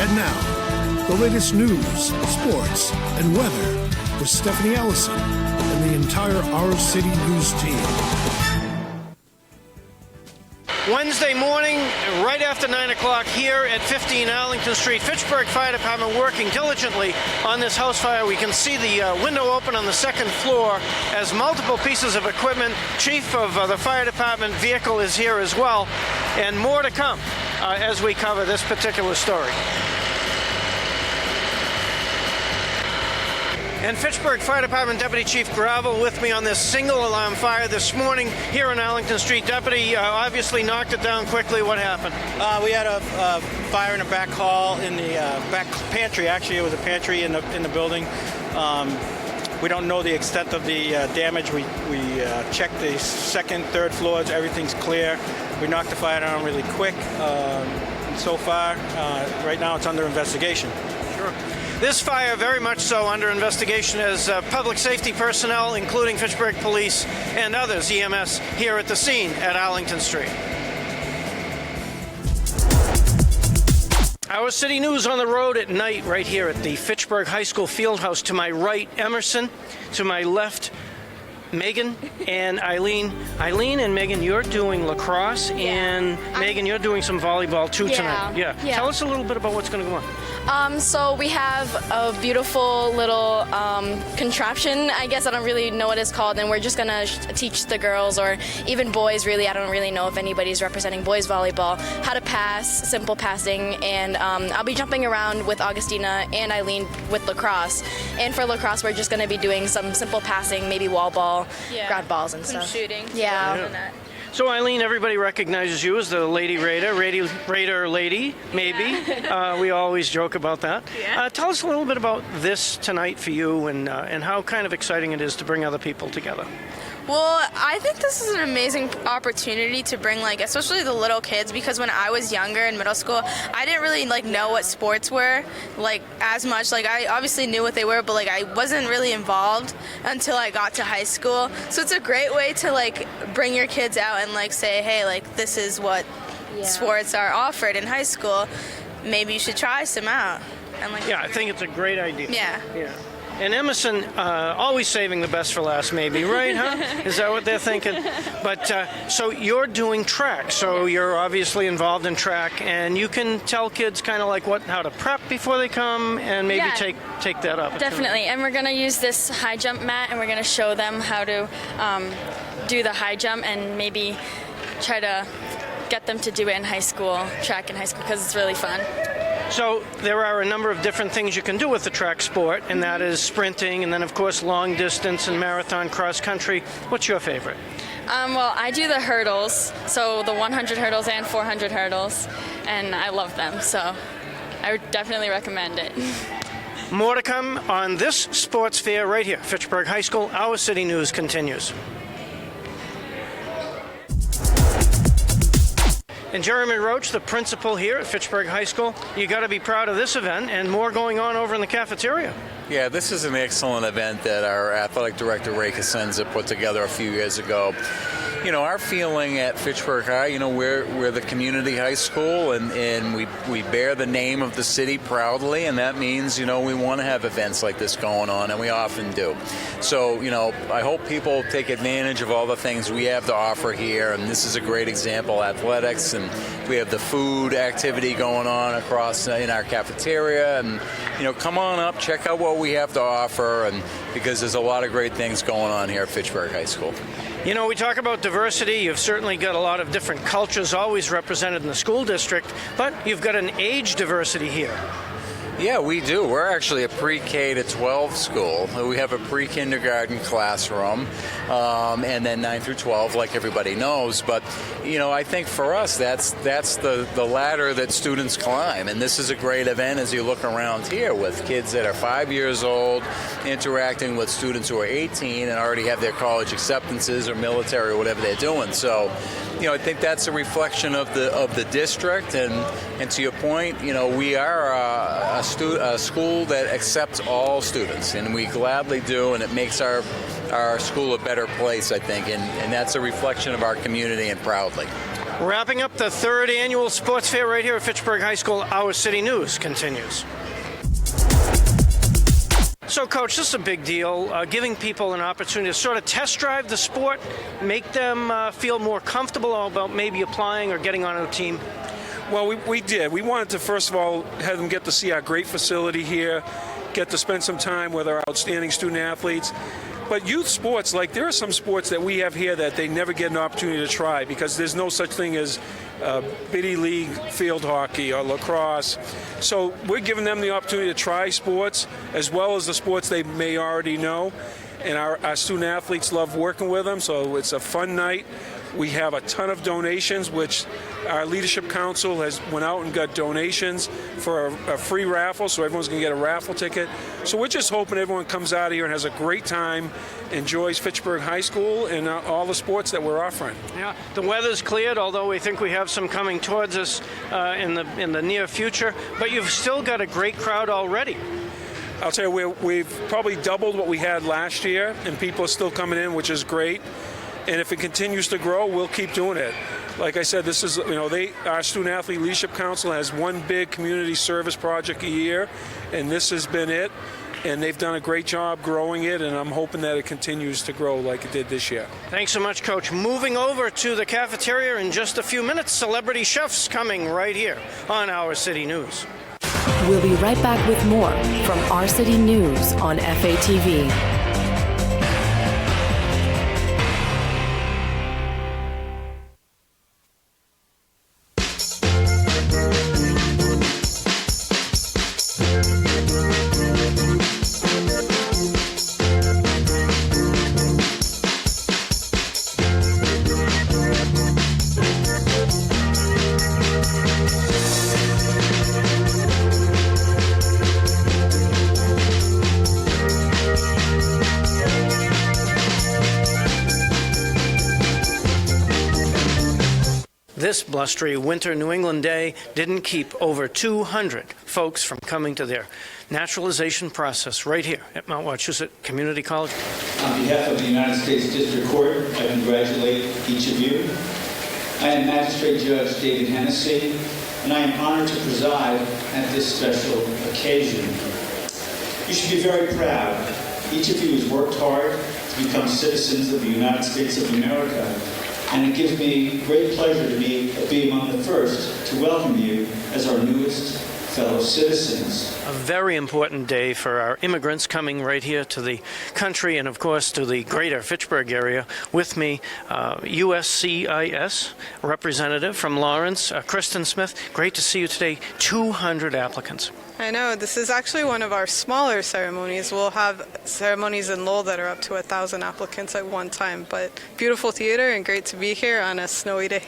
And now, the latest news, sports, and weather with Stephanie Ellison and the entire Our City News team. Wednesday morning, right after 9 o'clock here at 15 Arlington Street, Fitchburg Fire Department working diligently on this house fire. We can see the window open on the second floor as multiple pieces of equipment. Chief of the fire department vehicle is here as well, and more to come as we cover this particular story. And Fitchburg Fire Department Deputy Chief Gravel with me on this single alarm fire this morning here on Arlington Street. Deputy, obviously knocked it down quickly. What happened? We had a fire in the back hall, in the back pantry. Actually, it was a pantry in the building. We don't know the extent of the damage. We checked the second, third floors. Everything's clear. We knocked the fire down really quick. So far, right now, it's under investigation. Sure. This fire very much so under investigation as public safety personnel, including Fitchburg Police and others, EMS, here at the scene at Arlington Street. Our City News on the road at night right here at the Fitchburg High School Fieldhouse. To my right, Emerson. To my left, Megan and Eileen. Eileen and Megan, you're doing lacrosse, and Megan, you're doing some volleyball too tonight. Yeah. Tell us a little bit about what's going to go on. So we have a beautiful little contraption, I guess. I don't really know what it's called, and we're just going to teach the girls, or even boys, really. I don't really know if anybody's representing boys volleyball, how to pass, simple passing, and I'll be jumping around with Augustina and Eileen with lacrosse. And for lacrosse, we're just going to be doing some simple passing, maybe wall ball, ground balls and stuff. Shooting. Yeah. So, Eileen, everybody recognizes you as the Lady Raider, Raider Lady, maybe. We always joke about that. Yeah. Tell us a little bit about this tonight for you and how kind of exciting it is to bring other people together. Well, I think this is an amazing opportunity to bring, especially the little kids, because when I was younger in middle school, I didn't really, know what sports were, as much. I obviously knew what they were, but, I wasn't really involved until I got to high school. So it's a great way to, bring your kids out and, say, hey, this is what sports are offered in high school. Maybe you should try some out. And, I think it's a great idea. Yeah. And Emerson, always saving the best for last, maybe, right, huh? Is that what they're thinking? But, so you're doing track, so you're obviously involved in track, and you can tell kids kind of how to prep before they come, and maybe take that up. Definitely, and we're going to use this high jump mat, and we're going to show them how to do the high jump, and maybe try to get them to do it in high school, track in high school, because it's really fun. So there are a number of different things you can do with the track sport, and that is sprinting, and then, of course, long distance and marathon cross country. What's your favorite? Well, I do the hurdles, so the 100 hurdles and 400 hurdles, and I love them, so I would definitely recommend it. More to come on this sports fair right here, Fitchburg High School. Our City News continues. And Jeremy Roach, the principal here at Fitchburg High School, you got to be proud of this event and more going on over in the cafeteria. Yeah, this is an excellent event that our athletic director, Ray Cosenza, put together a few years ago. Our feeling at Fitchburg High, we're the community high school, and we bear the name of the city proudly, and that means, we want to have events like this going on, and we often do. So, I hope people take advantage of all the things we have to offer here, and this is a great example, athletics, and we have the food activity going on across in our cafeteria, and, come on up, check out what we have to offer, and because there's a lot of great things going on here at Fitchburg High School. We talk about diversity. You've certainly got a lot of different cultures always represented in the school district, but you've got an age diversity here. Yeah, we do. We're actually a pre-K to 12 school. We have a pre-kindergarten classroom, and then 9 through 12, like everybody knows. But, I think for us, that's the ladder that students climb. And this is a great event as you look around here with kids that are 5 years old interacting with students who are 18 and already have their college acceptances or military or whatever they're doing. So, I think that's a reflection of the district. And to your point, we are a school that accepts all students, and we gladly do, and it makes our school a better place, I think, and that's a reflection of our community, and proudly. Wrapping up the third annual sports fair right here at Fitchburg High School, Our City News continues. So, Coach, this is a big deal, giving people an opportunity to sort of test drive the sport, make them feel more comfortable about maybe applying or getting on a team. Well, we did. We wanted to, first of all, have them get to see our great facility here, get to spend some time with our outstanding student athletes. But youth sports, like there are some sports that we have here that they never get an opportunity to try because there's no such thing as biddy league field hockey or lacrosse. So we're giving them the opportunity to try sports as well as the sports they may already know. And our student athletes love working with them, so it's a fun night. We have a ton of donations, which our leadership council has went out and got donations for a free raffle, so everyone's going to get a raffle ticket. So we're just hoping everyone comes out here and has a great time, enjoys Fitchburg High School and all the sports that we're offering. Yeah, the weather's cleared, although we think we have some coming towards us in the near future. But you've still got a great crowd already. I'll tell you, we've probably doubled what we had last year, and people are still coming in, which is great. And if it continues to grow, we'll keep doing it. Like I said, this is, our Student Athlete Leadership Council has one big community service project a year, and this has been it. And they've done a great job growing it, and I'm hoping that it continues to grow like it did this year. Thanks so much, Coach. Moving over to the cafeteria in just a few minutes, celebrity chefs coming right here on Our City News. We'll be right back with more from Our City News on FATV. This blustery winter New England day didn't keep over 200 folks from coming to their naturalization process right here at Mount Wachusett Community College. On behalf of the United States District Court, I congratulate each of you. I am Magistrate Judge David Hennessy, and I am honored to preside at this special occasion. You should be very proud. Each of you has worked hard to become citizens of the United States of America, and it gives me great pleasure to be among the first to welcome you as our newest fellow citizens. A very important day for our immigrants coming right here to the country and, of course, to the greater Fitchburg area. With me, USCIS representative from Lawrence, Kristen Smith. Great to see you today. 200 applicants. I know. This is actually one of our smaller ceremonies. We'll have ceremonies in Lowell that are up to 1,000 applicants at one time. But beautiful theater and great to be here on a snowy day.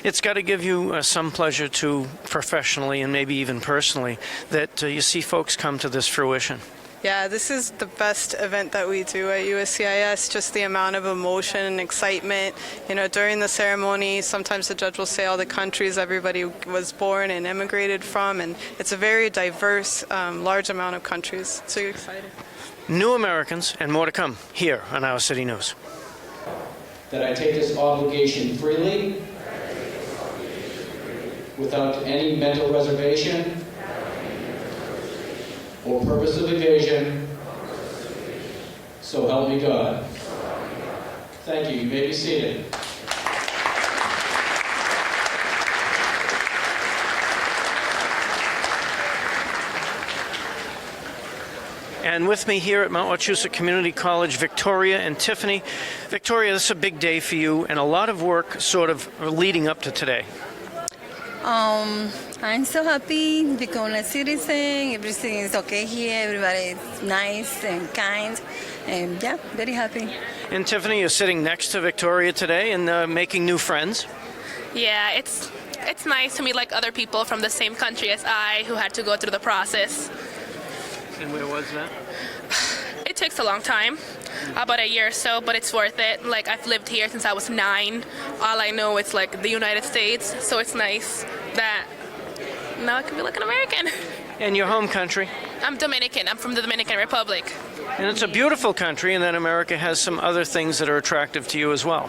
It's got to give you some pleasure, too, professionally and maybe even personally, that you see folks come to this fruition. Yeah, this is the best event that we do at USCIS, just the amount of emotion and excitement. During the ceremony, sometimes the judge will say all the countries everybody was born and immigrated from, and it's a very diverse, large amount of countries. So you're excited. New Americans and more to come here on Our City News. That I take this obligation freely, without any mental reservation or purpose of evasion, so help me God. Thank you. You may be seated. And with me here at Mount Wachusett Community College, Victoria and Tiffany. Victoria, this is a big day for you and a lot of work sort of leading up to today. I'm so happy to become a citizen. Everything is okay here. Everybody is nice and kind. And yeah, very happy. And Tiffany, you're sitting next to Victoria today and making new friends. Yeah, it's nice to meet like other people from the same country as I who had to go through the process. And where was that? It takes a long time, about a year or so, but it's worth it. Like, I've lived here since I was 9. All I know is like the United States, so it's nice that now I can be like an American. And your home country? I'm Dominican. I'm from the Dominican Republic. And it's a beautiful country, and then America has some other things that are attractive to you as well.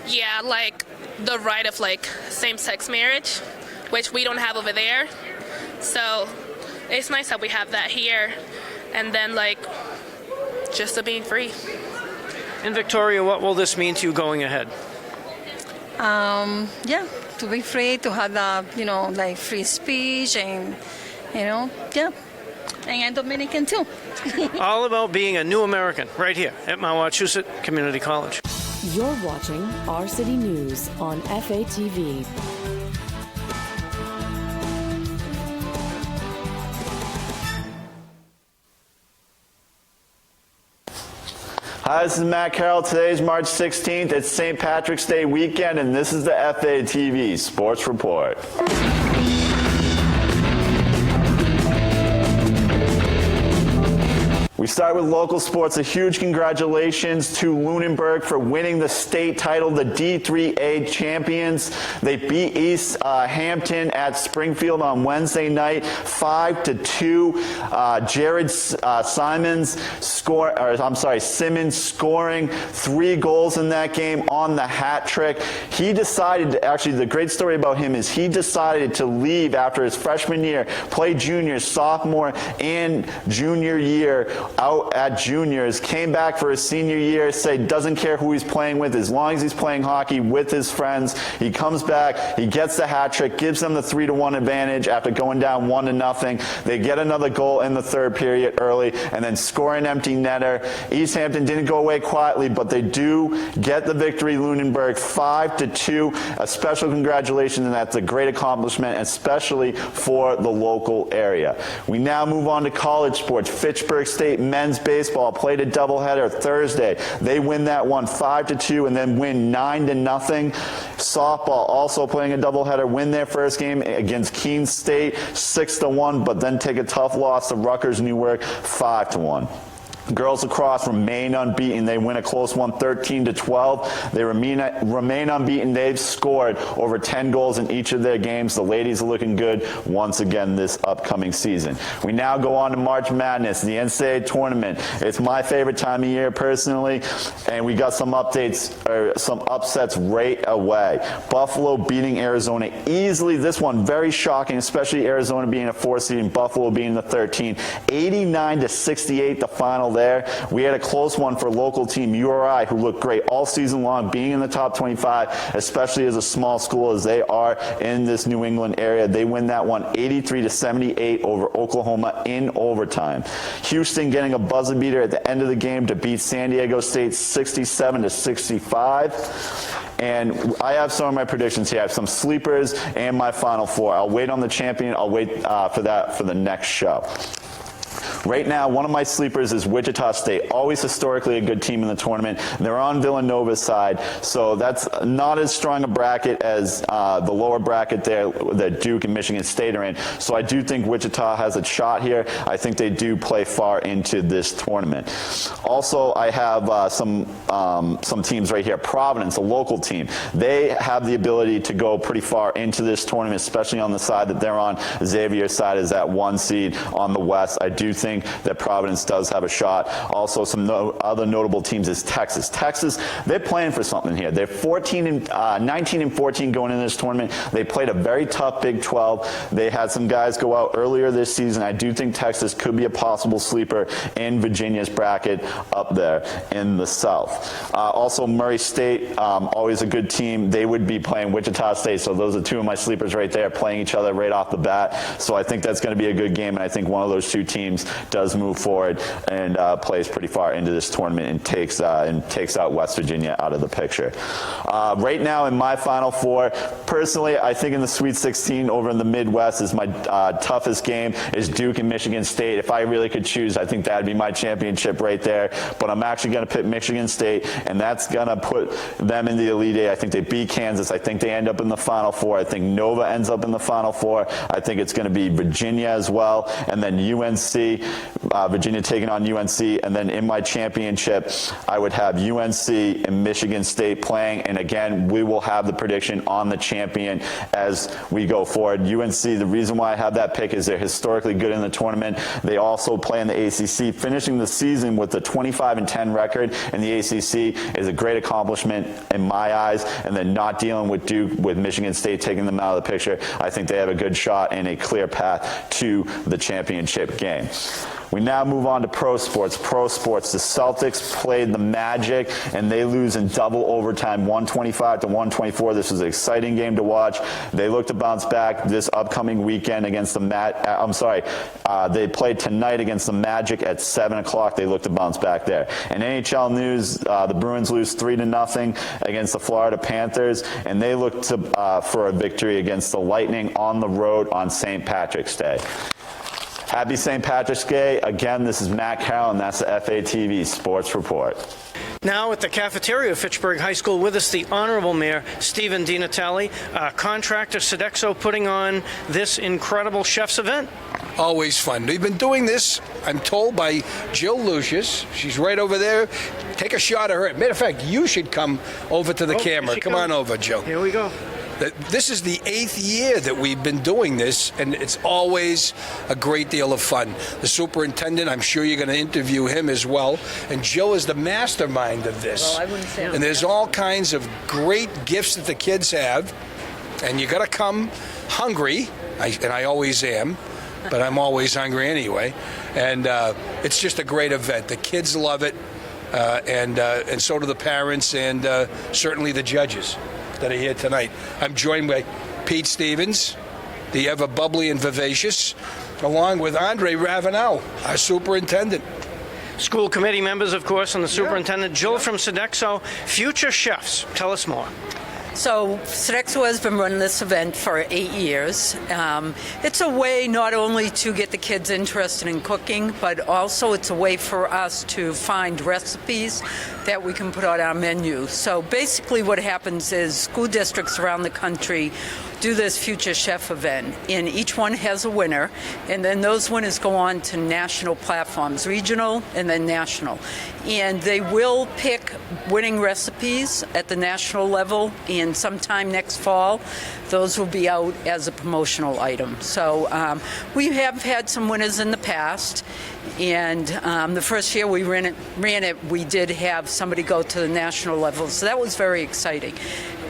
Yeah, like the right of like same-sex marriage, which we don't have over there. So it's nice that we have that here. And then like just the being free. And Victoria, what will this mean to you going ahead? Yeah, to be free, to have the, like free speech and, yeah. And I'm Dominican too. All about being a new American right here at Mount Wachusett Community College. You're watching Our City News on FATV. Hi, this is Matt Carroll. Today is March 16th. It's St. Patrick's Day weekend, and this is the FATV Sports Report. We start with local sports. A huge congratulations to Lunenburg for winning the state title, the D3A champions. They beat East Hampton at Springfield on Wednesday night, 5-2. Jared Simmons scoring 3 goals in that game on the hat trick. He decided, actually the great story about him is he decided to leave after his freshman year, play juniors, sophomore, and junior year out at juniors, came back for his senior year, said doesn't care who he's playing with as long as he's playing hockey with his friends. He comes back, he gets the hat trick, gives them the 3-1 advantage after going down 1-0. They get another goal in the third period early and then score an empty netter. East Hampton didn't go away quietly, but they do get the victory. Lunenburg 5-2. A special congratulations, and that's a great accomplishment, especially for the local area. We now move on to college sports. Fitchburg State men's baseball played a doubleheader Thursday. They win that one 5-2 and then win 9-0. Softball also playing a doubleheader, win their first game against Keene State 6-1, but then take a tough loss to Rutgers Newark 5-1. Girls lacrosse remain unbeaten. They win a close one 13-12. They remain unbeaten. They've scored over 10 goals in each of their games. The ladies are looking good once again this upcoming season. We now go on to March Madness, the NCAA tournament. It's my favorite time of year personally, and we got some updates, or some upsets right away. Buffalo beating Arizona easily. This one very shocking, especially Arizona being a 4 seed and Buffalo being the 13. 89-68 the final there. We had a close one for local team URI, who looked great all season long, being in the top 25, especially as a small school as they are in this New England area. They win that one 83-78 over Oklahoma in overtime. Houston getting a buzzer beater at the end of the game to beat San Diego State 67-65. And I have some of my predictions here. I have some sleepers and my Final Four. I'll wait on the champion. I'll wait for that for the next show. Right now, one of my sleepers is Wichita State, always historically a good team in the tournament. They're on Villanova's side, so that's not as strong a bracket as the lower bracket there that Duke and Michigan State are in. So I do think Wichita has a shot here. I think they do play far into this tournament. Also, I have some teams right here. Providence, a local team. They have the ability to go pretty far into this tournament, especially on the side that they're on. Xavier's side is that 1 seed on the West. I do think that Providence does have a shot. Also, some other notable teams is Texas. Texas, they're playing for something here. They're 19-14 going into this tournament. They played a very tough Big 12. They had some guys go out earlier this season. I do think Texas could be a possible sleeper in Virginia's bracket up there in the South. Also, Murray State, always a good team. They would be playing Wichita State, so those are 2 of my sleepers right there, playing each other right off the bat. So I think that's going to be a good game, and I think one of those 2 teams does move forward and plays pretty far into this tournament and takes out West Virginia out of the picture. Right now in my Final Four, personally, I think in the Sweet 16 over in the Midwest is my toughest game is Duke and Michigan State. If I really could choose, I think that'd be my championship right there. But I'm actually going to pick Michigan State, and that's going to put them in the Elite Eight. I think they beat Kansas. I think they end up in the Final Four. I think Nova ends up in the Final Four. I think it's going to be Virginia as well, and then UNC. Virginia taking on UNC, and then in my championship, I would have UNC and Michigan State playing, and again, we will have the prediction on the champion as we go forward. UNC, the reason why I have that pick is they're historically good in the tournament. They also play in the ACC. Finishing the season with a 25-10 record in the ACC is a great accomplishment in my eyes, and then not dealing with Duke, with Michigan State taking them out of the picture, I think they have a good shot and a clear path to the championship game. We now move on to pro sports. Pro sports, the Celtics played the Magic, and they lose in double overtime, 125-124. This was an exciting game to watch. They look to bounce back this upcoming weekend against the they played tonight against the Magic at 7 o'clock. They look to bounce back there. In NHL news, the Bruins lose 3-0 against the Florida Panthers, and they look to for a victory against the Lightning on the road on St. Patrick's Day. Happy St. Patrick's Day. Again, this is Matt Carroll, and that's the FATV Sports Report. Now at the cafeteria of Fitchburg High School with us, the Honorable Mayor, Stephen DiNatale, contractor Sodexo putting on this incredible chef's event. Always fun. We've been doing this, I'm told, by Jill Lucius. She's right over there. Take a shot of her. Matter of fact, you should come over to the camera. Come on over, Jill. Here we go. This is the 8th year that we've been doing this, and it's always a great deal of fun. The superintendent, I'm sure you're going to interview him as well, and Jill is the mastermind of this. Well, I wouldn't say. And there's all kinds of great gifts that the kids have, and you got to come hungry, and I always am, but I'm always hungry anyway. And it's just a great event. The kids love it, and so do the parents, and certainly the judges that are here tonight. I'm joined by Pete Stevens, the ever bubbly and vivacious, along with Andre Ravenel, our superintendent. School committee members, of course, and the superintendent. Jill from Sodexo. Future chefs. Tell us more. So Sodexo has been running this event for 8 years. It's a way not only to get the kids interested in cooking, but also it's a way for us to find recipes that we can put on our menu. So basically what happens is school districts around the country do this Future Chef event, and each one has a winner, and then those winners go on to national platforms, regional and then national. And they will pick winning recipes at the national level, and sometime next fall, those will be out as a promotional item. So we have had some winners in the past, and the first year we ran it, we did have somebody go to the national level, so that was very exciting.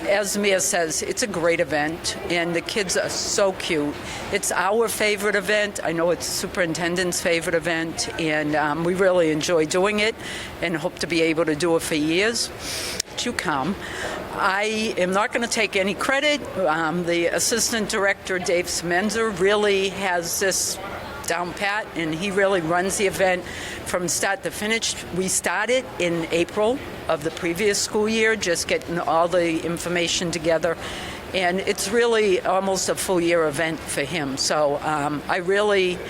As the mayor says, it's a great event, and the kids are so cute. It's our favorite event. I know it's the superintendent's favorite event, and we really enjoy doing it and hope to be able to do it for years to come. I am not going to take any credit. The assistant director, Dave Semenza, really has this down pat, and he really runs the event from start to finish. We started in April of the previous school year, just getting all the information together, and it's really almost a full year event for him. So I really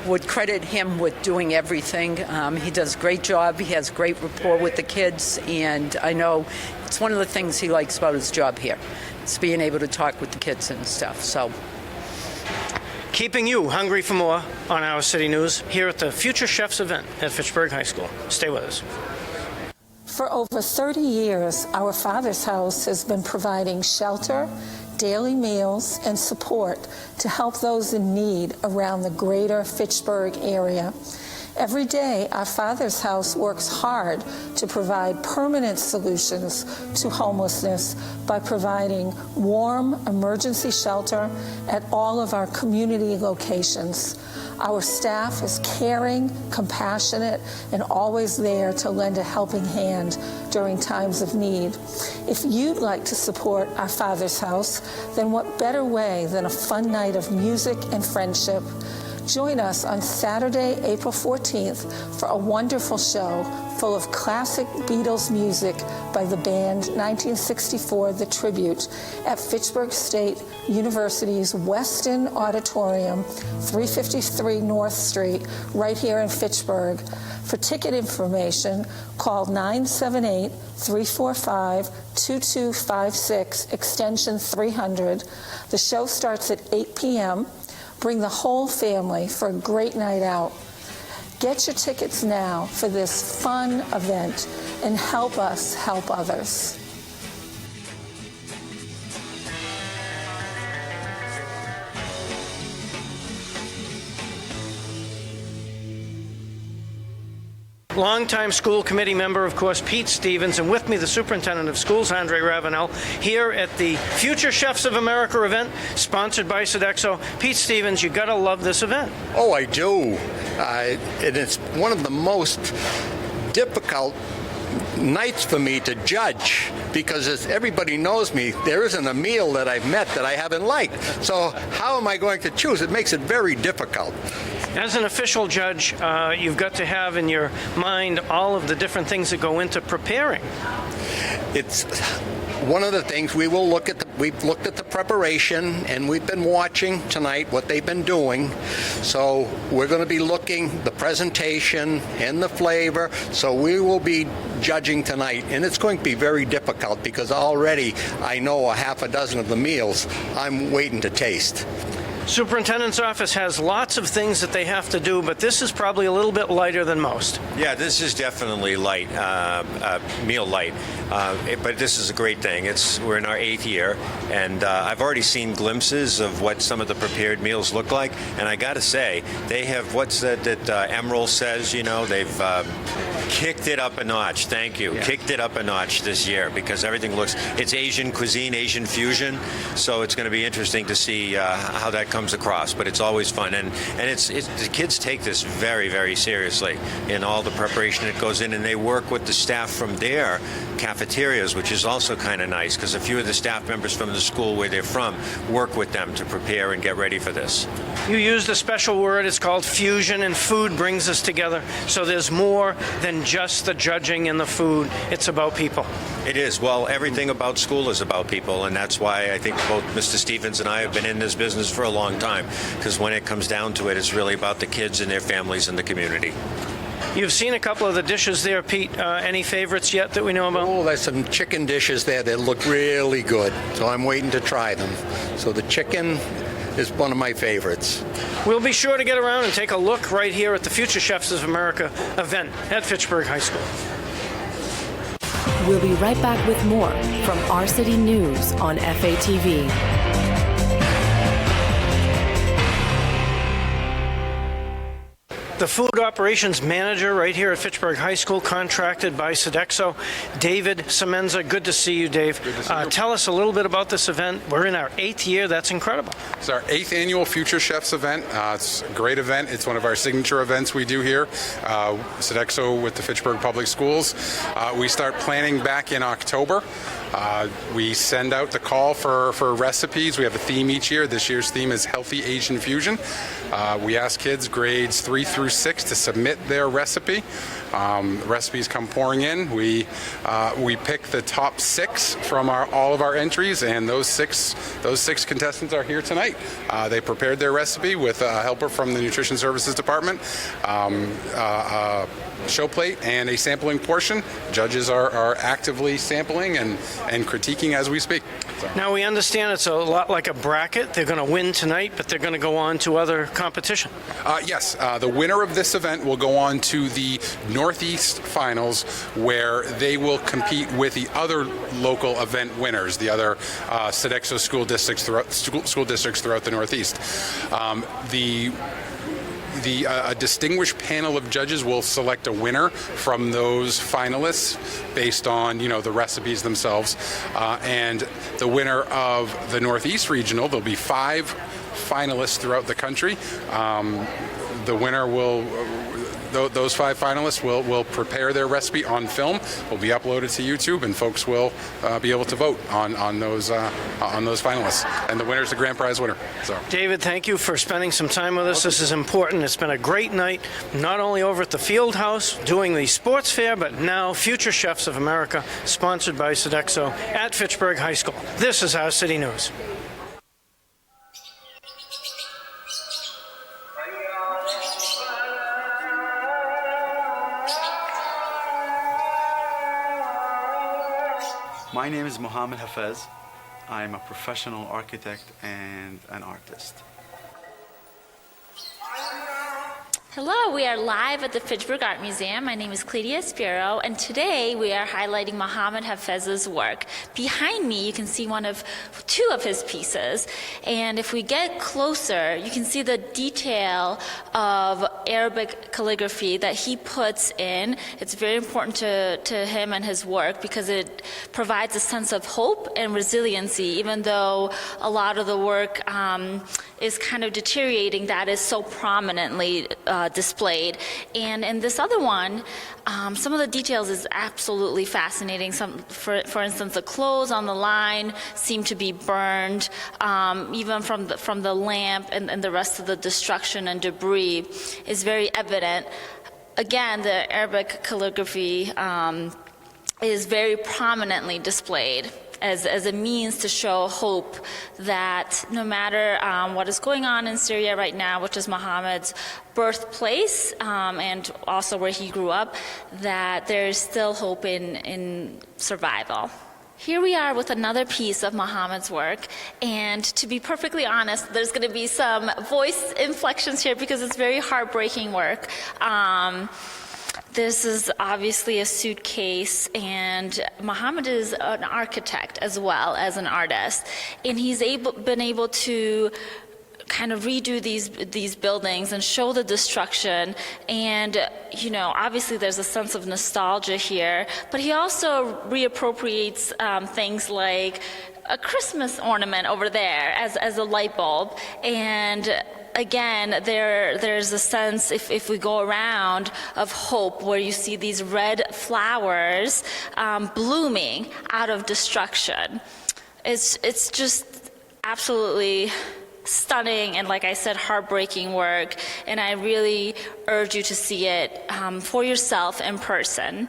would credit him with doing everything. He does a great job. He has great rapport with the kids, and I know it's one of the things he likes about his job here. It's being able to talk with the kids and stuff. So. Keeping you hungry for more on Our City News here at the Future Chefs event at Fitchburg High School. Stay with us. For over 30 years, Our Father's House has been providing shelter, daily meals, and support to help those in need around the greater Fitchburg area. Every day, Our Father's House works hard to provide permanent solutions to homelessness by providing warm emergency shelter at all of our community locations. Our staff is caring, compassionate, and always there to lend a helping hand during times of need. If you'd like to support Our Father's House, then what better way than a fun night of music and friendship? Join us on Saturday, April 14th for a wonderful show full of classic Beatles music by the band 1964 The Tribute at Fitchburg State University's Weston Auditorium, 353 North Street, right here in Fitchburg. For ticket information, call 978-345-2256, extension 300. The show starts at 8 p.m. Bring the whole family for a great night out. Get your tickets now for this fun event and help us help others. Longtime school committee member, of course, Pete Stevens, and with me, the superintendent of schools, Andre Ravenel, here at the Future Chefs of America event, sponsored by Sodexo. Pete Stevens, you gotta love this event. Oh, I do. And it's one of the most difficult nights for me to judge, because as everybody knows me, there isn't a meal that I've met that I haven't liked. So how am I going to choose? It makes it very difficult. As an official judge, you've got to have in your mind all of the different things that go into preparing. It's one of the things we will look at. We've looked at the preparation, and we've been watching tonight what they've been doing. So we're going to be looking the presentation and the flavor. So we will be judging tonight, and it's going to be very difficult because already I know a half a dozen of the meals I'm waiting to taste. Superintendent's office has lots of things that they have to do, but this is probably a little bit lighter than most. Yeah, this is definitely light, meal light, but this is a great thing. We're in our 8th year, and I've already seen glimpses of what some of the prepared meals look like, and I got to say, they have, what's that Emerald says, they've kicked it up a notch. Thank you. Yeah. Kicked it up a notch this year because everything it's Asian cuisine, Asian fusion, so it's going to be interesting to see how that comes across, but it's always fun, and the kids take this very, very seriously in all the preparation that goes in, and they work with the staff from their cafeterias, which is also kind of nice because a few of the staff members from the school where they're from work with them to prepare and get ready for this. You used a special word, it's called fusion, and food brings us together, so there's more than just the judging and the food. It's about people. It is. Well, everything about school is about people, and that's why I think both Mr. Stevens and I have been in this business for a long time, because when it comes down to it, it's really about the kids and their families and the community. You've seen a couple of the dishes there, Pete. Any favorites yet that we know about? Oh, there's some chicken dishes there that look really good, so I'm waiting to try them. So the chicken is one of my favorites. We'll be sure to get around and take a look right here at the Future Chefs of America event at Fitchburg High School. We'll be right back with more from Our City News on FATV. The food operations manager right here at Fitchburg High School, contracted by Sodexo, David Semenza. Good to see you, Dave. Good to see you. Tell us a little bit about this event. We're in our 8th year. That's incredible. It's our 8th annual Future Chefs event. It's a great event. It's one of our signature events we do here. Sodexo with the Fitchburg Public Schools. We start planning back in October. We send out the call for recipes. We have a theme each year. This year's theme is Healthy Asian Fusion. We ask kids grades 3 through 6 to submit their recipe. Recipes come pouring in. We pick the top 6 from all of our entries, and those six contestants are here tonight. They prepared their recipe with a helper from the Nutrition Services Department, show plate, and a sampling portion. Judges are actively sampling and critiquing as we speak. So. Now, we understand it's a lot like a bracket. They're going to win tonight, but they're going to go on to other competition. Yes. The winner of this event will go on to the Northeast Finals, where they will compete with the other local event winners, the other Sodexo school districts throughout the Northeast. A distinguished panel of judges will select a winner from those finalists based on, the recipes themselves. And the winner of the Northeast Regional, there'll be 5 finalists throughout the country. The winner those 5 finalists will prepare their recipe on film, will be uploaded to YouTube, and folks will be able to vote on those finalists. And the winner is the grand prize winner. So, David, thank you for spending some time with us. This is important. It's been a great night, not only over at the Field House doing the sports fair, but now Future Chefs of America, sponsored by Sodexo at Fitchburg High School. This is Our City News. My name is Mohammed Hafez. I am a professional architect and an artist. Hello, we are live at the Fitchburg Art Museum. My name is Cledia Spiro, and today we are highlighting Mohammed Hafez's work. Behind me, you can see two of his pieces, and if we get closer, you can see the detail of Arabic calligraphy that he puts in. It's very important to him and his work because it provides a sense of hope and resiliency, even though a lot of the work is kind of deteriorating, that is so prominently displayed. And in this other one, some of the details is absolutely fascinating. For instance, the clothes on the line seem to be burned, even from the lamp, and the rest of the destruction and debris is very evident. Again, the Arabic calligraphy is very prominently displayed as a means to show hope that no matter what is going on in Syria right now, which is Muhammad's birthplace and also where he grew up, that there is still hope in survival. Here we are with another piece of Muhammad's work, and to be perfectly honest, there's going to be some voice inflections here because it's very heartbreaking work. This is obviously a suitcase, and Muhammad is an architect as well as an artist, and he's been able to kind of redo these buildings and show the destruction. And obviously there's a sense of nostalgia here, but he also reappropriates things like a Christmas ornament over there as a light bulb. And again, there's a sense, if we go around, of hope, where you see these red flowers blooming out of destruction. It's just absolutely stunning and, like I said, heartbreaking work, and I really urge you to see it for yourself in person.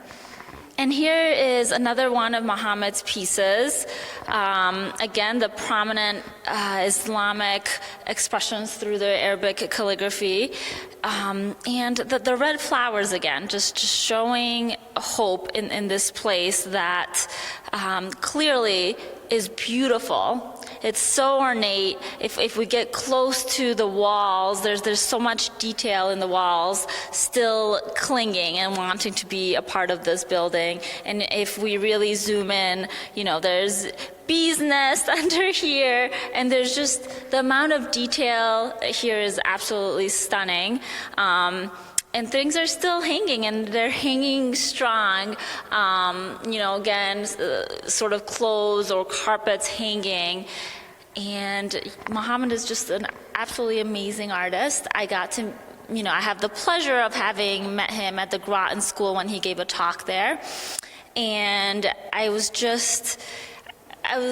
And here is another one of Muhammad's pieces. Again, the prominent Islamic expressions through the Arabic calligraphy. And the red flowers again, just showing hope in this place that clearly is beautiful. It's so ornate. If we get close to the walls, there's so much detail in the walls still clinging and wanting to be a part of this building. And if we really zoom in, there's bees' nest under here, and there's just the amount of detail here is absolutely stunning. And things are still hanging, and they're hanging strong. Again, sort of clothes or carpets hanging. And Muhammad is just an absolutely amazing artist. I have the pleasure of having met him at the Groton School when he gave a talk there. And I was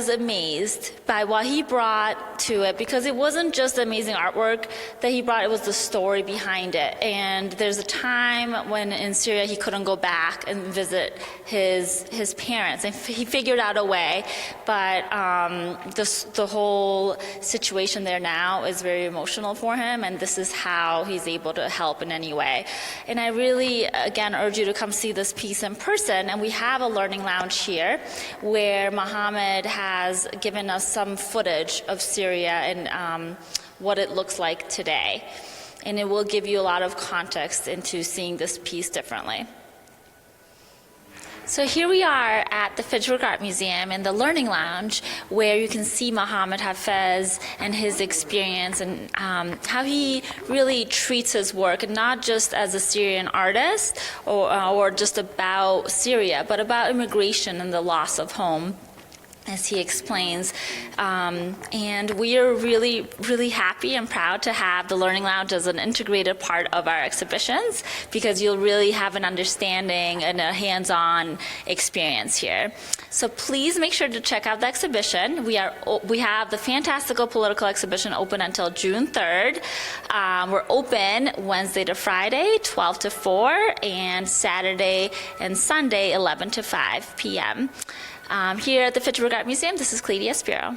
amazed by what he brought to it, because it wasn't just amazing artwork that he brought, it was the story behind it. And there's a time when in Syria he couldn't go back and visit his parents, and he figured out a way, but the whole situation there now is very emotional for him, and this is how he's able to help in any way. And I really, again, urge you to come see this piece in person. And we have a learning lounge here where Muhammad has given us some footage of Syria and what it looks like today. And it will give you a lot of context into seeing this piece differently. So here we are at the Fitchburg Art Museum in the Learning Lounge, where you can see Mohammed Hafez and his experience and how he really treats his work, and not just as a Syrian artist or just about Syria, but about immigration and the loss of home, as he explains. And we are really, really happy and proud to have the Learning Lounge as an integrated part of our exhibitions, because you'll really have an understanding and a hands-on experience here. So please make sure to check out the exhibition. We have the Fantastical Political Exhibition open until June 3rd. We're open Wednesday to Friday, 12 to 4, and Saturday and Sunday, 11 to 5 p.m. Here at the Fitchburg Art Museum, this is Cledia Spiro.